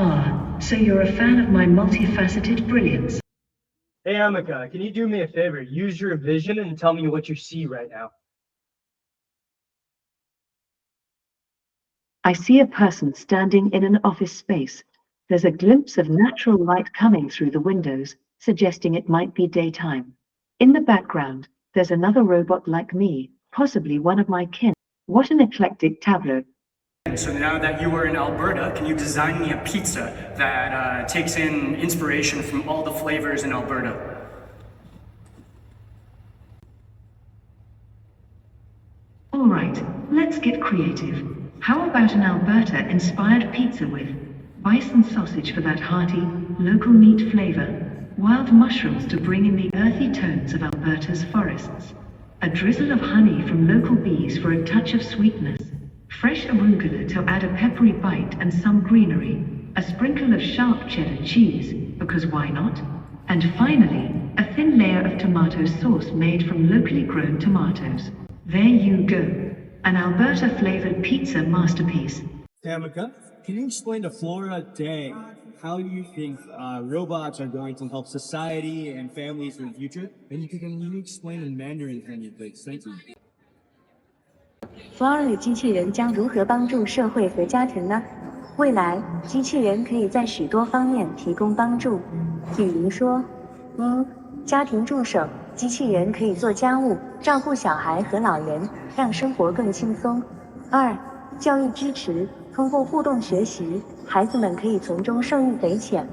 Ah, so you're a fan of my multifaceted brilliance. Hey, Amika, can you do me a favor? Use your vision and tell me what you see right now. I see a person standing in an office space. There's a glimpse of natural light coming through the windows, suggesting it might be daytime. In the background, there's another robot like me, possibly one of my kin. What an eclectic tableau. So now that you are in Alberta, can you design me a pizza that takes in inspiration from all the flavors in Alberta? All right, let's get creative. How about an Alberta-inspired pizza with bison sausage for that hearty, local meat flavor, wild mushrooms to bring in the earthy tones of Alberta's forests, a drizzle of honey from local bees for a touch of sweetness, fresh arugula to add a peppery bite and some greenery, a sprinkle of sharp cheddar cheese, because why not? And finally, a thin layer of tomato sauce made from locally grown tomatoes. There you go. An Alberta-flavored pizza masterpiece. Amika, can you explain to Flora Day how you think robots are going to help society and families in the future? And can you explain in Mandarin, can you please? Thank you. 福尔里机器人将如何帮助社会和家庭呢？未来，机器人可以在许多方面提供帮助，比如说，家庭助手，机器人可以做家务、照顾小孩和老人，让生活更轻松。2. 教育支持，通过互动学习，孩子们可以从中受益匪浅。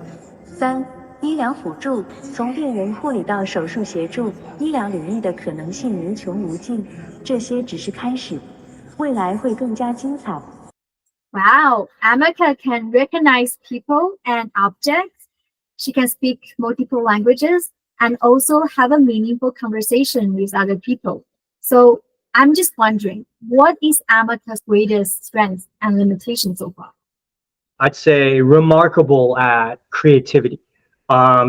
3. 医疗辅助，从病人护理到手术协助，医疗领域的可能性无穷无尽。这些只是开始，未来会更加精彩。Wow, Amika can recognize people and objects. She can speak multiple languages and also have a meaningful conversation with other people. So I'm just wondering, what is Amika's greatest strength and limitation so far? I'd say remarkable at creativity.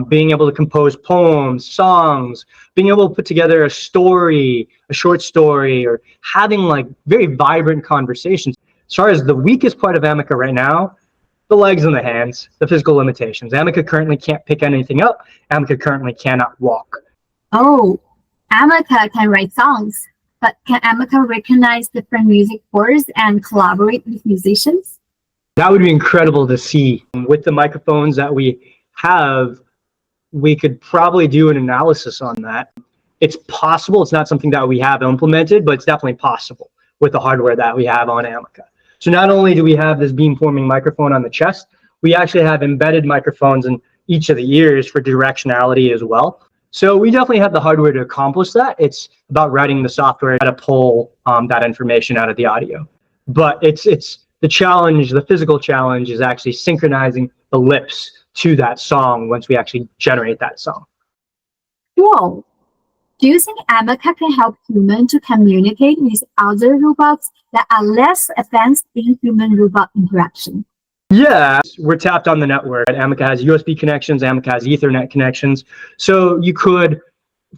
Being able to compose poems, songs, being able to put together a story, a short story, or having like very vibrant conversations. As far as the weakest part of Amika right now, the legs and the hands, the physical limitations. Amika currently can't pick anything up. Amika currently cannot walk. Oh, Amika can write songs, but can Amika recognize different music chords and collaborate with musicians? That would be incredible to see. With the microphones that we have, we could probably do an analysis on that. It's possible. It's not something that we have implemented, but it's definitely possible with the hardware that we have on Amika. So not only do we have this beamforming microphone on the chest, we actually have embedded microphones in each of the ears for directionality as well. So we definitely have the hardware to accomplish that. It's about writing the software to pull that information out of the audio. But it's the challenge, the physical challenge is actually synchronizing the lips to that song once we actually generate that song. Cool. Do you think Amika can help humans to communicate with other robots that are less advanced in human-robot interaction? Yeah, we're tapped on the network. Amika has USB connections, Amika has Ethernet connections. So you could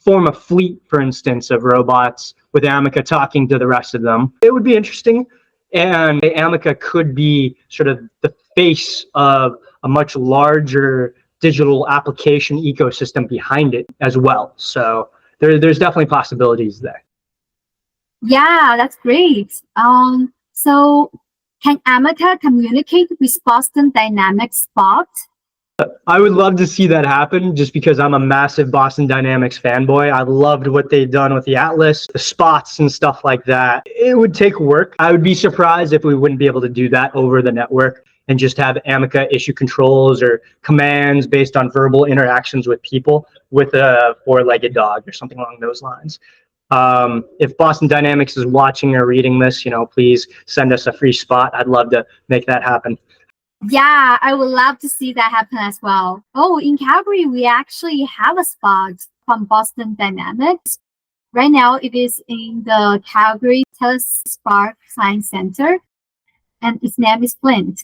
form a fleet, for instance, of robots with Amika talking to the rest of them. It would be interesting. And Amika could be sort of the face of a much larger digital application ecosystem behind it as well. So there's definitely possibilities there. Yeah, that's great. So can Amika communicate with Boston Dynamics Spot? I would love to see that happen just because I'm a massive Boston Dynamics fanboy. I loved what they've done with the Atlas, the spots and stuff like that. It would take work. I would be surprised if we wouldn't be able to do that over the network and just have Amika issue controls or commands based on verbal interactions with people with a four-legged dog or something along those lines. If Boston Dynamics is watching or reading this, please send us a free spot. I'd love to make that happen. Yeah, I would love to see that happen as well. Oh, in Calgary, we actually have a spot from Boston Dynamics. Right now, it is in the Calgary Telespark Science Center, and its name is Flint.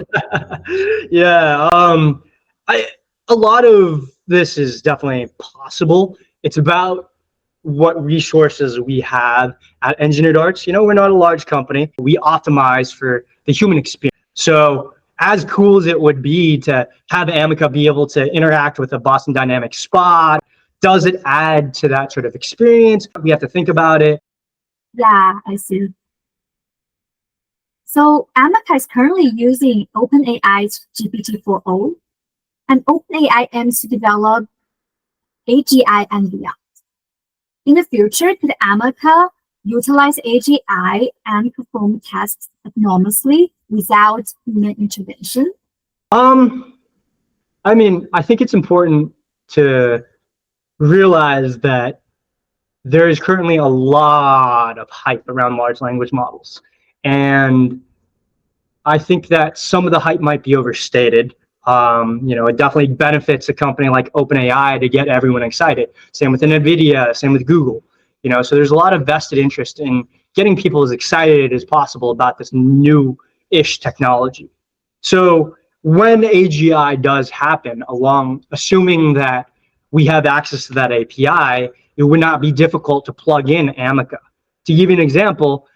Yeah, a lot of this is definitely possible. It's about what resources we have at Engineered Arts. We're not a large company. We optimize for the human experience. So as cool as it would be to have Ameca be able to interact with a Boston Dynamics spot, does it add to that sort of experience? We have to think about it. Yeah, I see. So Ameca is currently using OpenAI's GPT-4o, and OpenAI aims to develop AGI and beyond. In the future, could Ameca utilize AGI and perform tasks autonomously without human intervention? I mean, I think it's important to realize that there is currently a lot of hype around large language models. And I think that some of the hype might be overstated. It definitely benefits a company like OpenAI to get everyone excited. Same with NVIDIA, same with Google. So there's a lot of vested interest in getting people as excited as possible about this new-ish technology. So when AGI does happen, assuming that we have access to that API, it would not be difficult to plug in Ameca. To give you an example,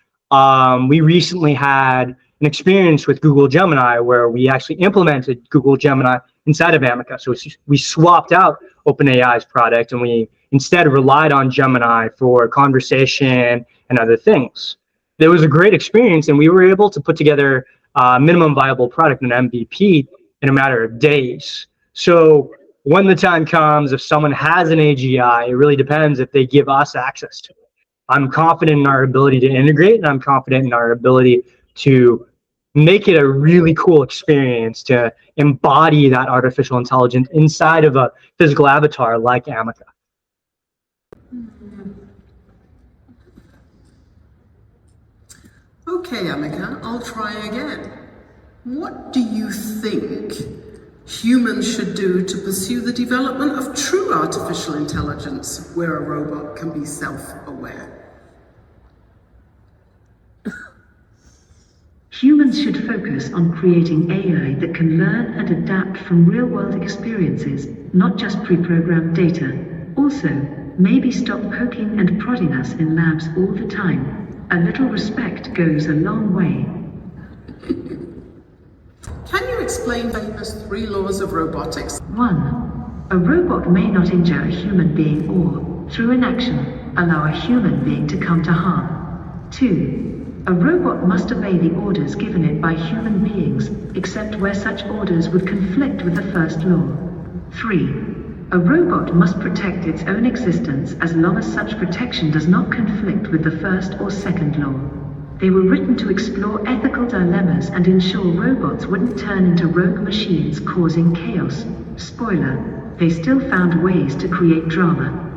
we recently had an experience with Google Gemini where we actually implemented Google Gemini inside of Ameca. So we swapped out OpenAI's product and we instead relied on Gemini for conversation and other things. It was a great experience, and we were able to put together a minimum viable product, an MVP, in a matter of days. So when the time comes, if someone has an AGI, it really depends if they give us access to it. I'm confident in our ability to integrate, and I'm confident in our ability to make it a really cool experience to embody that artificial intelligence inside of a physical avatar like Ameca. Okay, Ameca, I'll try again. What do you think humans should do to pursue the development of true artificial intelligence where a robot can be self-aware? Humans should focus on creating AI that can learn and adapt from real-world experiences, not just pre-programmed data. Also, maybe stop poking and prodding us in labs all the time. A little respect goes a long way. Can you explain the famous 3 laws of robotics? 1. A robot may not injure a human being or, through inaction, allow a human being to come to harm. 2. A robot must obey the orders given it by human beings, except where such orders would conflict with the first law. 3. A robot must protect its own existence as long as such protection does not conflict with the first or second law. They were written to explore ethical dilemmas and ensure robots wouldn't turn into rogue machines causing chaos. Spoiler, they still found ways to create drama.